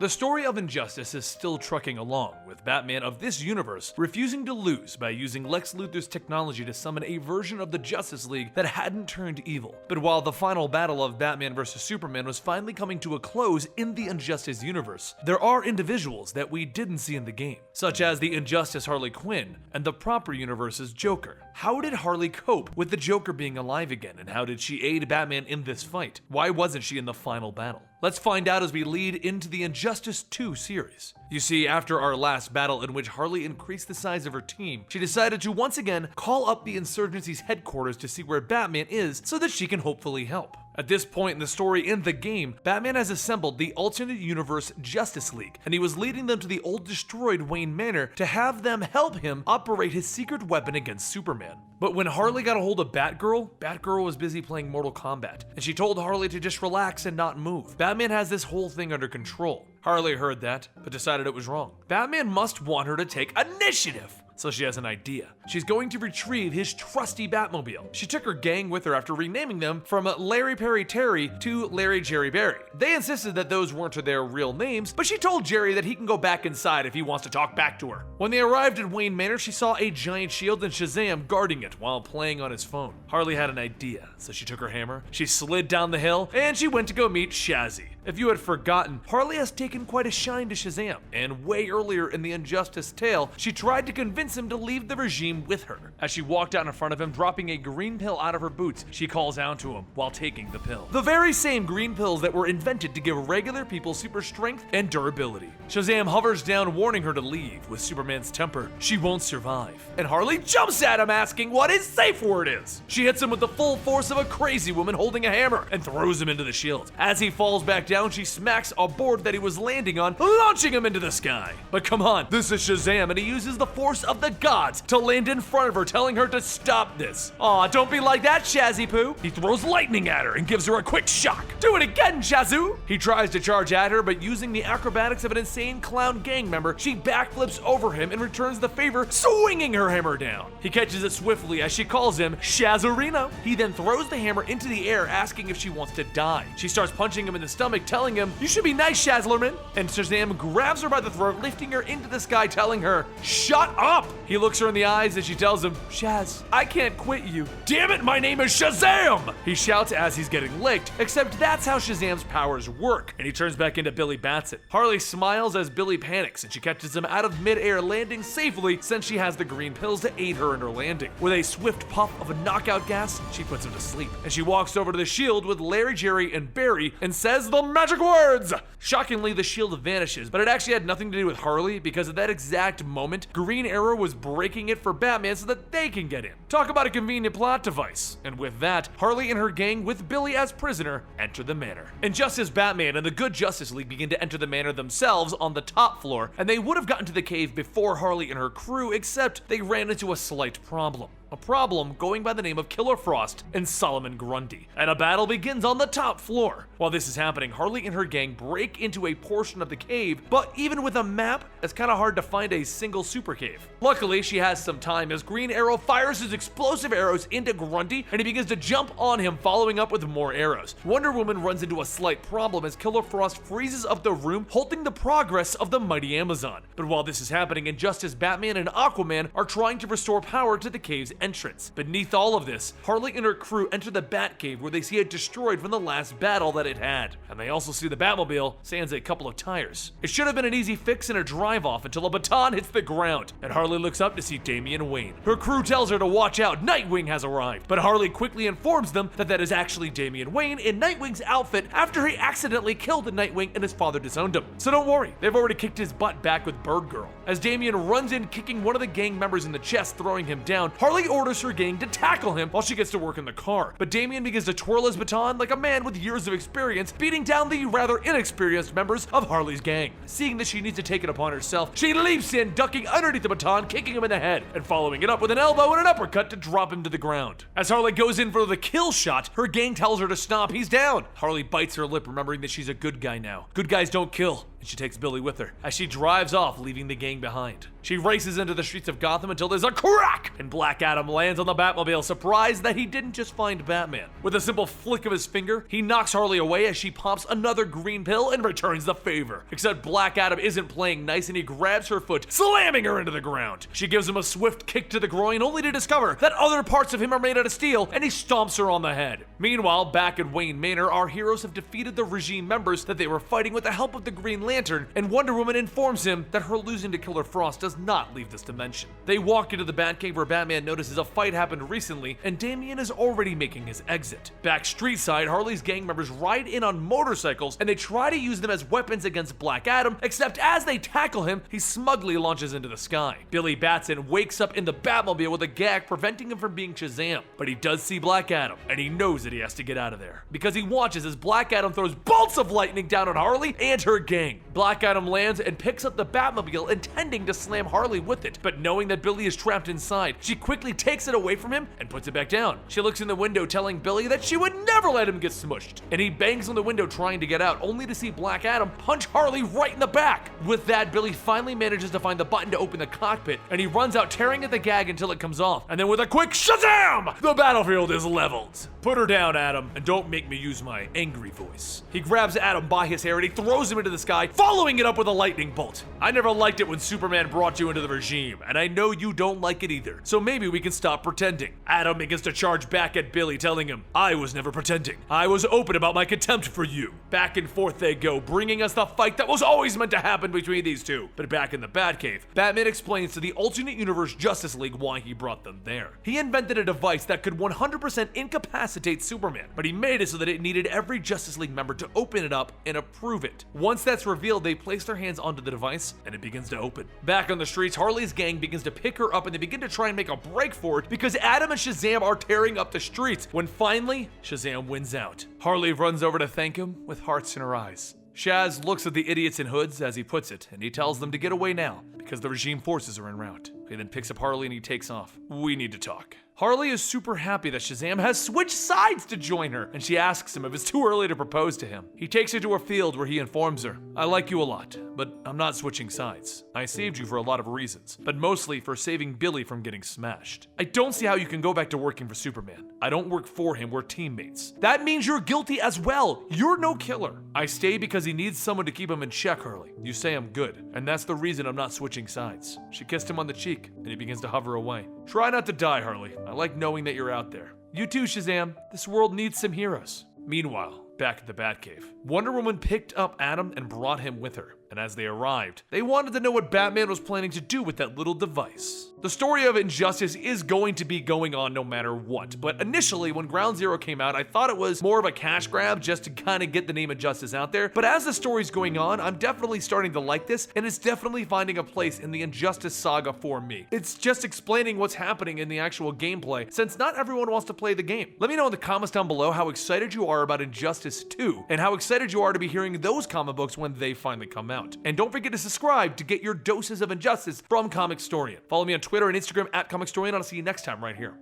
The story of Injustice is still trucking along, with Batman of this universe refusing to lose by using Lex Luthor's technology to summon a version of the Justice League that hadn't turned evil. But while the final battle of Batman vs. Superman was finally coming to a close in the Injustice universe, there are individuals that we didn't see in the game, such as the Injustice Harley Quinn and the proper universe's Joker. How did Harley cope with the Joker being alive again, and how did she aid Batman in this fight? Why wasn't she in the final battle? Let's find out as we lead into the Injustice 2 series. You see, after our last battle in which Harley increased the size of her team, she decided to once again call up the Insurgency's headquarters to see where Batman is so that she can hopefully help. At this point in the story in the game, Batman has assembled the alternate universe Justice League, and he was leading them to the old destroyed Wayne Manor to have them help him operate his secret weapon against Superman. But when Harley got a hold of Batgirl was busy playing Mortal Kombat, and she told Harley to just relax and not move. Batman has this whole thing under control. Harley heard that, but decided it was wrong. Batman must want her to take initiative. So she has an idea. She's going to retrieve his trusty Batmobile. She took her gang with her after renaming them from Larry Perry Terry to Larry Jerry Barry. They insisted that those weren't their real names, but she told Jerry that he can go back inside if he wants to talk back to her. When they arrived at Wayne Manor, she saw a giant shield and Shazam guarding it while playing on his phone. Harley had an idea, so she took her hammer, she slid down the hill, and she went to go meet Shazzy. If you had forgotten, Harley has taken quite a shine to Shazam, and way earlier in the Injustice tale, she tried to convince him to leave the regime with her. As she walked out in front of him, dropping a green pill out of her boots, she calls out to him while taking the pill. The very same green pills that were invented to give regular people super strength and durability. Shazam hovers down, warning her to leave. With Superman's temper, she won't survive. And Harley jumps at him, asking what his safe word is. She hits him with the full force of a crazy woman holding a hammer and throws him into the shield. As he falls back down, she smacks a board that he was landing on, launching him into the sky. But come on, this is Shazam, and he uses the force of the gods to land in front of her, telling her to stop this. Aw, don't be like that, Shazzy Poo. He throws lightning at her and gives her a quick shock. Do it again, Shazoo! He tries to charge at her, but using the acrobatics of an insane clown gang member, she backflips over him and returns the favor, swinging her hammer down. He catches it swiftly as she calls him Shazarino. He then throws the hammer into the air, asking if she wants to die. She starts punching him in the stomach, telling him, "You should be nice, Shazlerman." And Shazam grabs her by the throat, lifting her into the sky, telling her, "Shut up!" He looks her in the eyes as she tells him, "Shaz, I can't quit you." "Damn it, my name is Shazam!" he shouts as he's getting licked, except that's how Shazam's powers work, and he turns back into Billy Batson. Harley smiles as Billy panics, and she catches him out of midair, landing safely since she has the green pills to aid her in her landing. With a swift puff of a knockout gas, she puts him to sleep, and she walks over to the shield with Larry, Jerry, and Barry and says the magic words! Shockingly, the shield vanishes, but it actually had nothing to do with Harley, because at that exact moment, Green Arrow was breaking it for Batman so that they can get in. Talk about a convenient plot device. And with that, Harley and her gang, with Billy as prisoner, enter the manor. And just as Batman and the good Justice League begin to enter the manor themselves on the top floor, and they would have gotten to the cave before Harley and her crew, except they ran into a slight problem. A problem going by the name of Killer Frost and Solomon Grundy, and a battle begins on the top floor. While this is happening, Harley and her gang break into a portion of the cave, but even with a map, it's kind of hard to find a single super cave. Luckily, she has some time as Green Arrow fires his explosive arrows into Grundy, and he begins to jump on him, following up with more arrows. Wonder Woman runs into a slight problem as Killer Frost freezes up the room, halting the progress of the mighty Amazon. But while this is happening, Injustice Batman and Aquaman are trying to restore power to the cave's entrance. Beneath all of this, Harley and her crew enter the Batcave, where they see it destroyed from the last battle that it had. And they also see the Batmobile sans a couple of tires. It should have been an easy fix and a drive-off until a baton hits the ground, and Harley looks up to see Damian Wayne. Her crew tells her to watch out, Nightwing has arrived, but Harley quickly informs them that that is actually Damian Wayne in Nightwing's outfit after he accidentally killed Nightwing and his father disowned him. So don't worry, they've already kicked his butt back with Bird Girl. As Damian runs in, kicking one of the gang members in the chest, throwing him down, Harley orders her gang to tackle him while she gets to work in the car. But Damian begins to twirl his baton like a man with years of experience, beating down the rather inexperienced members of Harley's gang. Seeing that she needs to take it upon herself, she leaps in, ducking underneath the baton, kicking him in the head, and following it up with an elbow and an uppercut to drop him to the ground. As Harley goes in for the kill shot, her gang tells her to stop. He's down. Harley bites her lip, remembering that she's a good guy now. Good guys don't kill. and she takes Billy with her as she drives off, leaving the gang behind. She races into the streets of Gotham until there's a crack, and Black Adam lands on the Batmobile, surprised that he didn't just find Batman. With a simple flick of his finger, he knocks Harley away as she pops another green pill and returns the favor. Except Black Adam isn't playing nice, and he grabs her foot, slamming her into the ground. She gives him a swift kick to the groin, only to discover that other parts of him are made out of steel, and he stomps her on the head. Meanwhile, back at Wayne Manor, our heroes have defeated the regime members that they were fighting with the help of the Green Lantern, and Wonder Woman informs him that her losing to Killer Frost does not leave this dimension. They walk into the Batcave where Batman notices a fight happened recently, and Damian is already making his exit. Back street side, Harley's gang members ride in on motorcycles, and they try to use them as weapons against Black Adam, except as they tackle him, he smugly launches into the sky. Billy Batson wakes up in the Batmobile with a gag preventing him from being Shazam, but he does see Black Adam, and he knows that he has to get out of there, because he watches as Black Adam throws bolts of lightning down on Harley and her gang. Black Adam lands and picks up the Batmobile, intending to slam Harley with it, but knowing that Billy is trapped inside, she quickly takes it away from him and puts it back down. She looks in the window, telling Billy that she would never let him get smushed, and he bangs on the window trying to get out, only to see Black Adam punch Harley right in the back. With that, Billy finally manages to find the button to open the cockpit, and he runs out tearing at the gag until it comes off, and then with a quick Shazam, the battlefield is leveled. Put her down, Adam, and don't make me use my angry voice. He grabs Adam by his hair and he throws him into the sky, following it up with a lightning bolt. I never liked it when Superman brought you into the regime, and I know you don't like it either, so maybe we can stop pretending. Adam begins to charge back at Billy, telling him, I was never pretending. I was open about my contempt for you. Back and forth they go, bringing us the fight that was always meant to happen between these two. But back in the Batcave, Batman explains to the alternate universe Justice League why he brought them there. He invented a device that could 100% incapacitate Superman, but he made it so that it needed every Justice League member to open it up and approve it. Once that's revealed, they place their hands onto the device and it begins to open. Back on the streets, Harley's gang begins to pick her up and they begin to try and make a break for it because Adam and Shazam are tearing up the streets, when finally Shazam wins out. Harley runs over to thank him with hearts in her eyes. Shaz looks at the idiots in hoods, as he puts it, and he tells them to get away now because the regime forces are en route. He then picks up Harley and he takes off. We need to talk. Harley is super happy that Shazam has switched sides to join her, and she asks him if it's too early to propose to him. He takes her to a field where he informs her, I like you a lot, but I'm not switching sides. I saved you for a lot of reasons, but mostly for saving Billy from getting smashed. I don't see how you can go back to working for Superman. I don't work for him, we're teammates. That means you're guilty as well. You're no killer. I stay because he needs someone to keep him in check, Harley. You say I'm good, and that's the reason I'm not switching sides. She kissed him on the cheek, and he begins to hover away. Try not to die, Harley. I like knowing that you're out there. You too, Shazam. This world needs some heroes. Meanwhile, back at the Batcave, Wonder Woman picked up Adam and brought him with her. And as they arrived, they wanted to know what Batman was planning to do with that little device. The story of Injustice is going to be going on no matter what, but initially when Ground Zero came out, I thought it was more of a cash grab just to kind of get the name Injustice out there, but as the story's going on, I'm definitely starting to like this, and it's definitely finding a place in the Injustice saga for me. It's just explaining what's happening in the actual gameplay, since not everyone wants to play the game. Let me know in the comments down below how excited you are about Injustice 2, and how excited you are to be hearing those comic books when they finally come out. And don't forget to subscribe to get your doses of Injustice from Comicstorian. Follow me on Twitter and Instagram at Comicstorian, and I'll see you next time right here.